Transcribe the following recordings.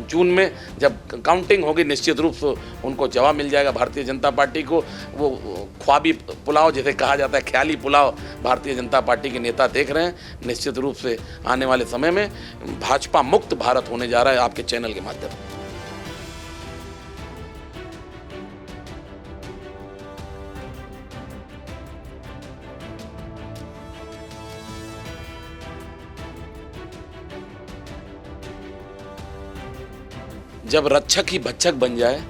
जून में जब काउंटिंग होगी निश्चित रूप से उनको जवाब मिल जाएगा भारतीय जनता पार्टी को। वो ख्वाबी पुलाव जैसे कहा जाता है, ख्याली पुलाव भारतीय जनता पार्टी के नेता देख रहे हैं। निश्चित रूप से आने वाले समय में भाजपा मुक्त भारत होने जा रहा है आपके चैनल के माध्यम से। जब रक्षक ही भक्षक बन जाए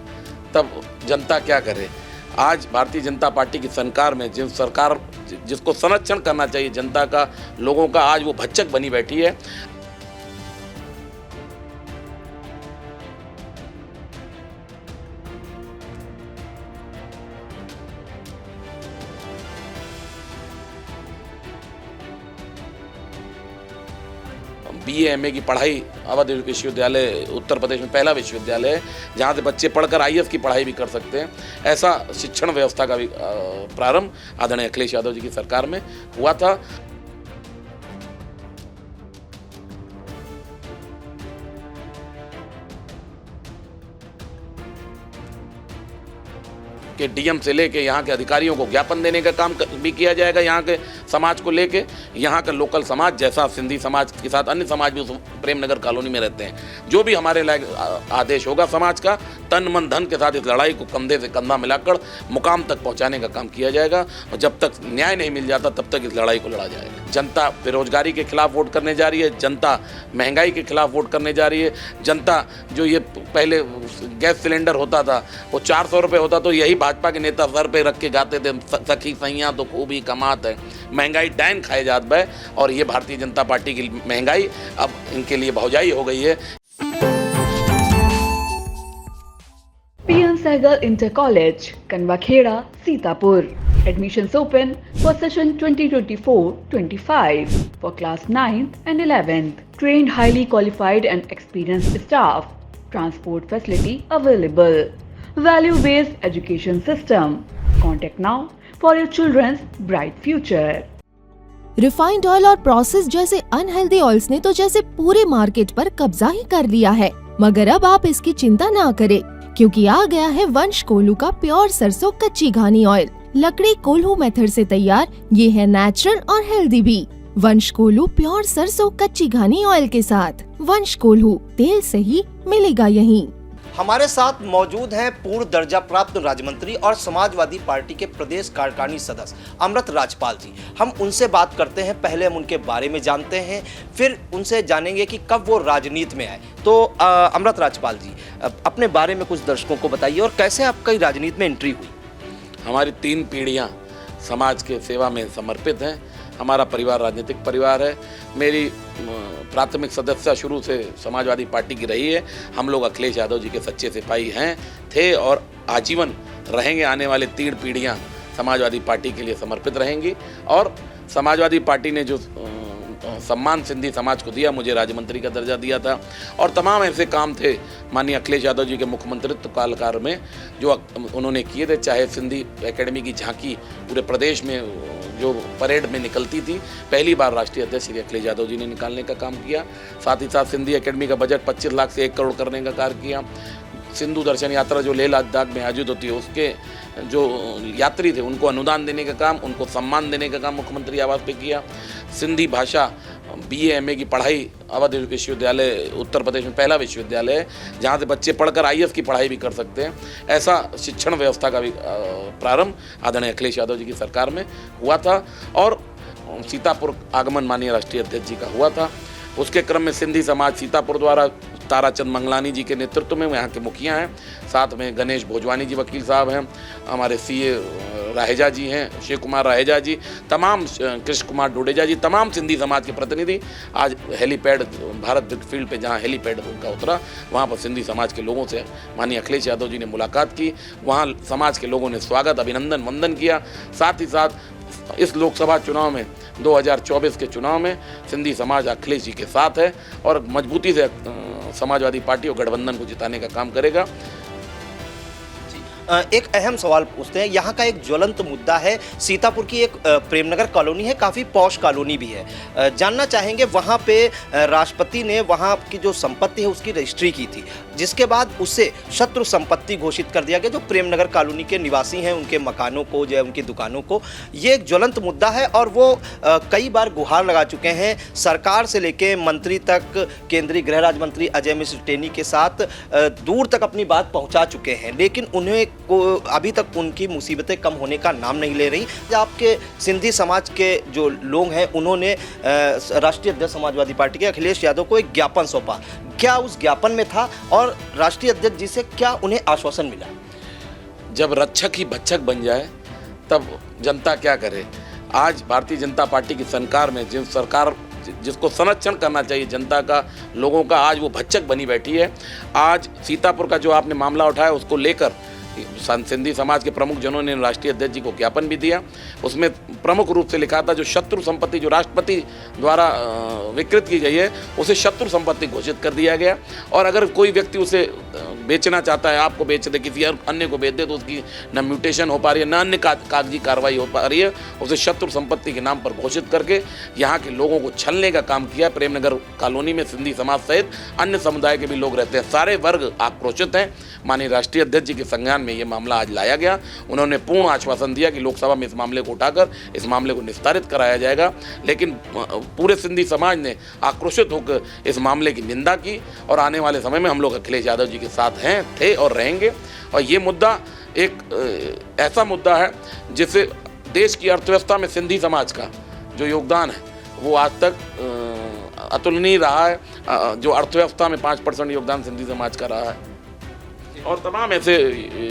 तब जनता क्या करे। आज भारतीय जनता पार्टी की सरकार में सरकार जिसको संरक्षण करना चाहिए जनता का, लोगों का, आज वो भक्षक बनी बैठी है। BA MA की पढ़ाई अवध विश्वविद्यालय उत्तर प्रदेश में पहला विश्वविद्यालय है जहाँ से बच्चे पढ़कर IAS की पढ़ाई भी कर सकते हैं। ऐसा शिक्षण व्यवस्था का भी प्रारंभ आदरणीय अखिलेश यादव जी की सरकार में हुआ था। कि DM से लेके यहाँ के अधिकारियों को ज्ञापन देने का काम भी किया जाएगा। यहाँ के समाज को लेके, यहाँ का लोकल समाज जैसा सिंधी समाज के साथ अन्य समाज भी उस प्रेमनगर कॉलोनी में रहते हैं, जो भी हमारे लायक आदेश होगा समाज का, तन मन धन के साथ इस लड़ाई को कंधे से कंधा मिलाकर मुकाम तक पहुँचाने का काम किया जाएगा। और जब तक न्याय नहीं मिल जाता तब तक इस लड़ाई को लड़ा जाएगा। जनता बेरोजगारी के खिलाफ वोट करने जा रही है, जनता महंगाई के खिलाफ वोट करने जा रही है। जनता जो ये पहले गैस सिलेंडर होता था वो 400 रुपये होता, तो यही भाजपा के नेता सर पे रख के गाते थे, सखी सैया तो खूब ही कमात है, महंगाई डैन खाए जात है। और ये भारतीय जनता पार्टी की महंगाई अब इनके लिए भौजाई हो गई है। PM Sehgal Inter College, Kanwakheda, Sitapur. Admissions open for session 2024-25 for class 9th and 11th. Trained, highly qualified and experienced staff. Transport facility available. Value-based education system. Contact now for your children's bright future. Refined oil और process जैसे unhealthy oils ने तो जैसे पूरे market पर कब्जा ही कर लिया है, मगर अब आप इसकी चिंता ना करें, क्योंकि आ गया है वंश कोल्हू का प्योर सरसों कच्ची घानी ऑयल। लकड़ी कोल्हू मेथड से तैयार, ये है नेचुरल और हेल्दी भी। वंश कोल्हू प्योर सरसों कच्ची घानी ऑयल के साथ। वंश कोल्हू, तेल सही मिलेगा यहीं। हमारे साथ मौजूद हैं पूर्व दर्जा प्राप्त राज्य मंत्री और समाजवादी पार्टी के प्रदेश कार्यकारिणी सदस्य अमृत राजपाल जी। हम उनसे बात करते हैं, पहले हम उनके बारे में जानते हैं, फिर उनसे जानेंगे कि कब वो राजनीति में आए। तो अमृत राजपाल जी, अपने बारे में कुछ दर्शकों को बताइए और कैसे आपकी राजनीति में एंट्री हुई। हमारी 3 पीढ़ियाँ समाज के सेवा में समर्पित हैं। हमारा परिवार राजनीतिक परिवार है। मेरी प्राथमिक सदस्यता शुरू से समाजवादी पार्टी की रही है। हम लोग अखिलेश यादव जी के सच्चे सिपाही हैं, थे और आजीवन रहेंगे। आने वाले 3 पीढ़ियाँ समाजवादी पार्टी के लिए समर्पित रहेंगी। और समाजवादी पार्टी ने जो सम्मान सिंधी समाज को दिया, मुझे राज्य मंत्री का दर्जा दिया था, और तमाम ऐसे काम थे माननीय अखिलेश यादव जी के मुख्यमंत्रित्व कालकाल में जो उन्होंने किए थे। चाहे सिंधी एकेडमी की झांकी पूरे प्रदेश में जो परेड में निकलती थी, पहली बार राष्ट्रीय अध्यक्ष श्री अखिलेश यादव जी ने निकालने का काम किया। साथ ही साथ सिंधी एकेडमी का बजट 25 लाख से 1 करोड़ करने का कार्य किया। सिंधु दर्शन यात्रा जो लेह लद्दाख में आयोजित होती है, उसके जो यात्री थे उनको अनुदान देने का काम, उनको सम्मान देने का काम मुख्यमंत्री आवास पे किया। सिंधी भाषा BA MA की पढ़ाई अवध विश्वविद्यालय उत्तर प्रदेश में पहला विश्वविद्यालय है जहाँ से बच्चे पढ़कर IAS की पढ़ाई भी कर सकते हैं। ऐसा शिक्षण व्यवस्था का भी प्रारंभ आदरणीय अखिलेश यादव जी की सरकार में हुआ था। और सीतापुर आगमन माननीय राष्ट्रीय अध्यक्ष जी का हुआ था। उसके क्रम में सिंधी समाज सीतापुर द्वारा ताराचंद मंगलानी जी के नेतृत्व में यहाँ के मुखिया हैं, साथ में गणेश भोजवानी जी वकील साहब हैं, हमारे CA राहेजा जी हैं, शिव कुमार राहेजा जी, तमाम कृष्ण कुमार डोडेजा जी, तमाम सिंधी समाज के प्रतिनिधि आज हेलीपैड भारत ब्रिक फील्ड पे जहाँ हेलीपैड उनका उतरा, वहाँ पर सिंधी समाज के लोगों से माननीय अखिलेश यादव जी ने मुलाकात की। वहाँ समाज के लोगों ने स्वागत अभिनंदन वंदन किया। साथ ही साथ इस लोकसभा चुनाव में 2024 के चुनाव में सिंधी समाज अखिलेश जी के साथ है और मजबूती से समाजवादी पार्टी और गठबंधन को जिताने का काम करेगा। एक अहम सवाल पूछते हैं। यहाँ का एक ज्वलंत मुद्दा है, सीतापुर की एक प्रेमनगर कॉलोनी है, काफ़ी पॉश कॉलोनी भी है। जानना चाहेंगे, वहाँ पे राष्ट्रपति ने वहाँ की जो संपत्ति है उसकी रजिस्ट्री की थी, जिसके बाद उसे शत्रु संपत्ति घोषित कर दिया गया, जो प्रेमनगर कॉलोनी के निवासी हैं उनके मकानों को, जो है उनकी दुकानों को। ये एक ज्वलंत मुद्दा है और वो कई बार गुहार लगा चुके हैं सरकार से लेके मंत्री तक, केंद्रीय गृह राज्य मंत्री अजय मिश्र टेनी के साथ दूर तक अपनी बात पहुंचा चुके हैं, लेकिन उन्हें को अभी तक उनकी मुसीबतें कम होने का नाम नहीं ले रही। आपके सिंधी समाज के जो लोग हैं उन्होंने राष्ट्रीय अध्यक्ष समाजवादी पार्टी के अखिलेश यादव को एक ज्ञापन सौंपा। क्या उस ज्ञापन में था और राष्ट्रीय अध्यक्ष जी से क्या उन्हें आश्वासन मिला? जब रक्षक ही भक्षक बन जाए तब जनता क्या करे। आज भारतीय जनता पार्टी की सरकार में जिसको संरक्षण करना चाहिए जनता का, लोगों का, आज वो भक्षक बनी बैठी है। आज सीतापुर का जो आपने मामला उठाया उसको लेकर सिंधी समाज के प्रमुख जनों ने राष्ट्रीय अध्यक्ष जी को ज्ञापन भी दिया। उसमें प्रमुख रूप से लिखा था जो शत्रु संपत्ति जो राष्ट्रपति द्वारा विकृत की गई है उसे शत्रु संपत्ति घोषित कर दिया गया, और अगर कोई व्यक्ति उसे बेचना चाहता है, आपको बेच दे, किसी अन्य को बेच दे, तो उसकी न म्यूटेशन हो पा रही है, न अन्य कागजी कार्रवाई हो पा रही है, उसे शत्रु संपत्ति के नाम पर घोषित करके यहाँ के लोगों को छलने का काम किया। प्रेमनगर कॉलोनी में सिंधी समाज सहित अन्य समुदाय के भी लोग रहते हैं, सारे वर्ग आक्रोशित हैं। माननीय राष्ट्रीय अध्यक्ष जी के संज्ञान में ये मामला आज लाया गया। उन्होंने पूर्ण आश्वासन दिया कि लोकसभा में इस मामले को उठाकर इस मामले को निस्तारित कराया जाएगा, लेकिन पूरे सिंधी समाज ने आक्रोशित होकर इस मामले की निंदा की, और आने वाले समय में हम लोग अखिलेश यादव जी के साथ हैं, थे और रहेंगे। और ये मुद्दा एक ऐसा मुद्दा है जिससे देश की अर्थव्यवस्था में सिंधी समाज का जो योगदान है वो आज तक अतुलनीय रहा है। जो अर्थव्यवस्था में 5% योगदान सिंधी समाज का रहा है, और तमाम ऐसे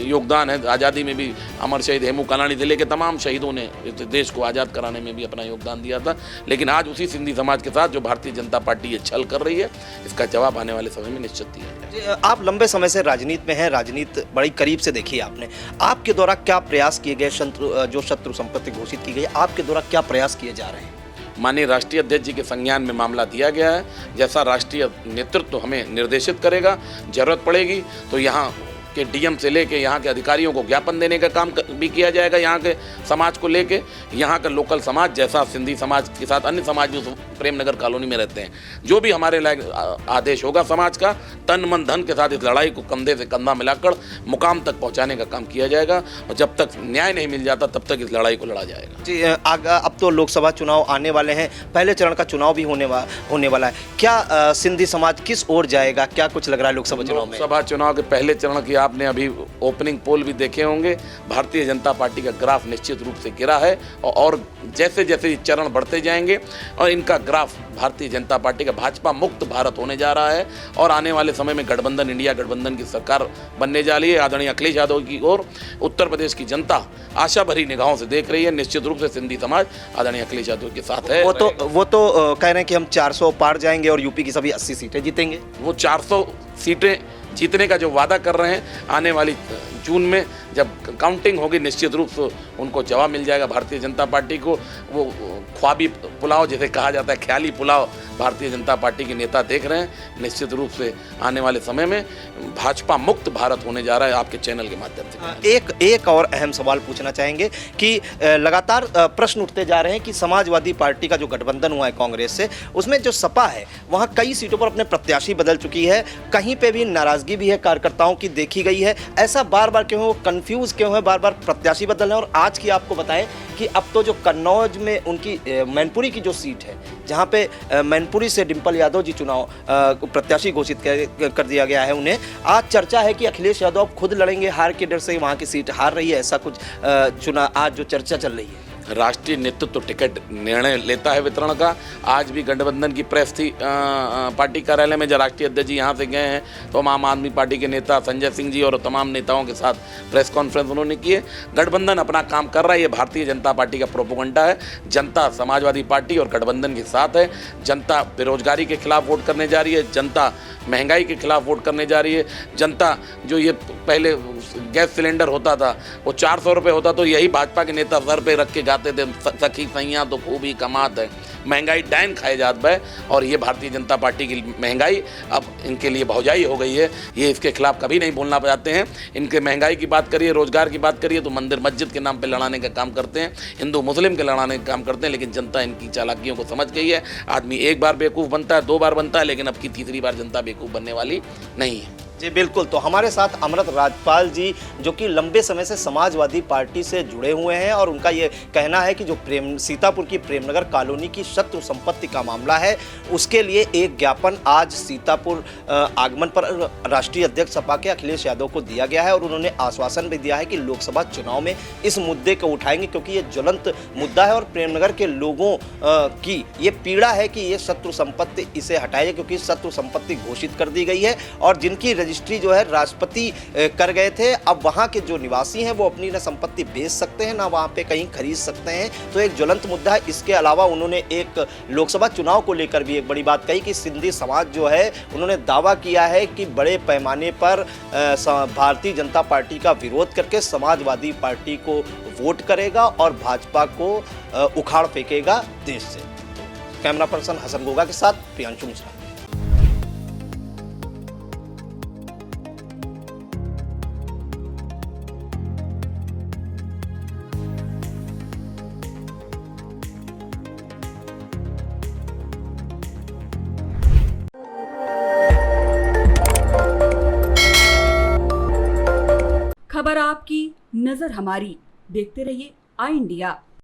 योगदान है। आज़ादी में भी अमर शहीद हेमू कालानी जिले के तमाम शहीदों ने इस देश को आज़ाद कराने में भी अपना योगदान दिया था, लेकिन आज उसी सिंधी समाज के साथ जो भारतीय जनता पार्टी ये छल कर रही है, इसका जवाब आने वाले समय में निश्चित दिया जाएगा। आप लंबे समय से राजनीति में हैं, राजनीति बड़ी करीब से देखी आपने। आपके द्वारा क्या प्रयास किए गए, जो शत्रु संपत्ति घोषित की गई, आपके द्वारा क्या प्रयास किए जा रहे हैं? माननीय राष्ट्रीय अध्यक्ष जी के संज्ञान में मामला दिया गया है। जैसा राष्ट्रीय नेतृत्व हमें निर्देशित करेगा, जरूरत पड़ेगी तो यहाँ के डीएम से लेके यहाँ के अधिकारियों को ज्ञापन देने का काम भी किया जाएगा। यहाँ के समाज को लेके, यहाँ का लोकल समाज जैसा सिंधी समाज के साथ अन्य समाज जो प्रेमनगर कॉलोनी में रहते हैं, जो भी हमारे लायक आदेश होगा समाज का, तन मन धन के साथ इस लड़ाई को कंधे से कंधा मिलाकर मुकाम तक पहुँचाने का काम किया जाएगा, और जब तक न्याय नहीं मिल जाता तब तक इस लड़ाई को लड़ा जाएगा। जी, अब तो लोकसभा चुनाव आने वाले हैं, पहले चरण का चुनाव भी होने वाला है। क्या सिंधी समाज किस ओर जाएगा, क्या कुछ लग रहा है लोकसभा चुनाव में? लोकसभा चुनाव के पहले चरण की आपने अभी ओपनिंग पोल भी देखे होंगे। भारतीय जनता पार्टी का ग्राफ निश्चित रूप से गिरा है, और जैसे जैसे चरण बढ़ते जाएंगे और इनका ग्राफ भारतीय जनता पार्टी का भाजपा मुक्त भारत होने जा रहा है, और आने वाले समय में गठबंधन, इंडिया गठबंधन की सरकार बनने जा रही है। आदरणीय अखिलेश यादव की ओर उत्तर प्रदेश की जनता आशा भरी निगाहों से देख रही है। निश्चित रूप से सिंधी समाज आदरणीय अखिलेश यादव के साथ है। वो तो कह रहे हैं कि हम 400 पार जाएंगे और यूपी की सभी 80 सीटें जीतेंगे। वो 400 सीटें जीतने का जो वादा कर रहे हैं, आने वाली जून में जब काउंटिंग होगी निश्चित रूप से उनको जवाब मिल जाएगा भारतीय जनता पार्टी को। वो ख्वाबी पुलाव जिसे कहा जाता है, ख्याली पुलाव भारतीय जनता पार्टी के नेता देख रहे हैं। निश्चित रूप से आने वाले समय में भाजपा मुक्त भारत होने जा रहा है। आपके चैनल के माध्यम से एक और अहम सवाल पूछना चाहेंगे कि लगातार प्रश्न उठते जा रहे हैं कि समाजवादी पार्टी का जो गठबंधन हुआ है कांग्रेस से, उसमें जो सपा है वहाँ कई सीटों पर अपने प्रत्याशी बदल चुकी है, कहीं पे भी नाराजगी भी है कार्यकर्ताओं की देखी गई है। ऐसा बार बार क्यों, कंफ्यूज क्यों है, बार बार प्रत्याशी बदल रहे हैं? और आज की आपको बताएं कि अब तो जो कन्नौज में उनकी मैनपुरी की जो सीट है, जहाँ पे मैनपुरी से डिम्पल यादव जी चुनाव प्रत्याशी घोषित कर दिया गया है उन्हें, आज चर्चा है कि अखिलेश यादव खुद लड़ेंगे, हार के डर से वहाँ की सीट हार रही है, ऐसा कुछ आज जो चर्चा चल रही है। राष्ट्रीय नेतृत्व टिकट निर्णय लेता है वितरण का। आज भी गठबंधन की प्रेस थी पार्टी कार्यालय में, जब राष्ट्रीय अध्यक्ष जी यहाँ से गए हैं तो आम आदमी पार्टी के नेता संजय सिंह जी और तमाम नेताओं के साथ प्रेस कॉन्फ्रेंस उन्होंने की है। गठबंधन अपना काम कर रहा है, ये भारतीय जनता पार्टी का प्रोपोगंडा है। जनता समाजवादी पार्टी और गठबंधन के साथ है। जनता बेरोजगारी के खिलाफ वोट करने जा रही है, जनता महंगाई के खिलाफ वोट करने जा रही है। जनता जो ये पहले गैस सिलेंडर होता था वो 400 रुपये होता, तो यही भाजपा के नेता सर पे रख के गाते थे सखी सैया तो खूब ही कमात है, महंगाई डायन खाए जात है। और ये भारतीय जनता पार्टी की महंगाई अब इनके लिए भौजाई हो गई है। ये इसके खिलाफ कभी नहीं बोलना चाहते हैं। इनके महंगाई की बात करिए, रोजगार की बात करिए तो मंदिर मस्जिद के नाम पे लड़ाने का काम करते हैं, हिंदू मुस्लिम के लड़ाने का काम करते हैं। लेकिन जनता इनकी चालाकियों को समझ गई है। आदमी एक बार बेवकूफ़ बनता है, 2 बार बनता है, लेकिन अब की तीसरी बार जनता बेवकूफ़ बनने वाली नहीं है। जी बिल्कुल। तो हमारे साथ अमृत राजपाल जी जो कि लंबे समय से समाजवादी पार्टी से जुड़े हुए हैं और उनका ये कहना है कि जो सीतापुर की प्रेमनगर कॉलोनी की शत्रु संपत्ति का मामला है उसके लिए एक ज्ञापन आज सीतापुर आगमन पर राष्ट्रीय अध्यक्ष सपा के अखिलेश यादव को दिया गया है और उन्होंने आश्वासन भी दिया है कि लोकसभा चुनाव में इस मुद्दे को उठाएंगे, क्योंकि ये ज्वलंत मुद्दा है और प्रेमनगर के लोगों की ये पीड़ा है कि ये शत्रु संपत्ति इसे हटाइए, क्योंकि शत्रु संपत्ति घोषित कर दी गई है और जिनकी रजिस्ट्री जो है राष्ट्रपति कर गए थे, अब वहां के जो निवासी हैं वो अपनी ना संपत्ति बेच सकते हैं ना वहां पे कहीं खरीद सकते हैं। तो एक ज्वलंत मुद्दा है। इसके अलावा उन्होंने एक लोकसभा चुनाव को लेकर भी एक बड़ी बात कही कि सिंधी समाज जो है उन्होंने दावा किया है कि बड़े पैमाने पर भारतीय जनता पार्टी का विरोध करके समाजवादी पार्टी को वोट करेगा और भाजपा को उखाड़ फेंकेगा देश से। कैमरा पर्सन हसन गोगा के साथ प्रियांशु मिश्रा। खबर आपकी, नजर हमारी। देखते रहिए आई इंडिया।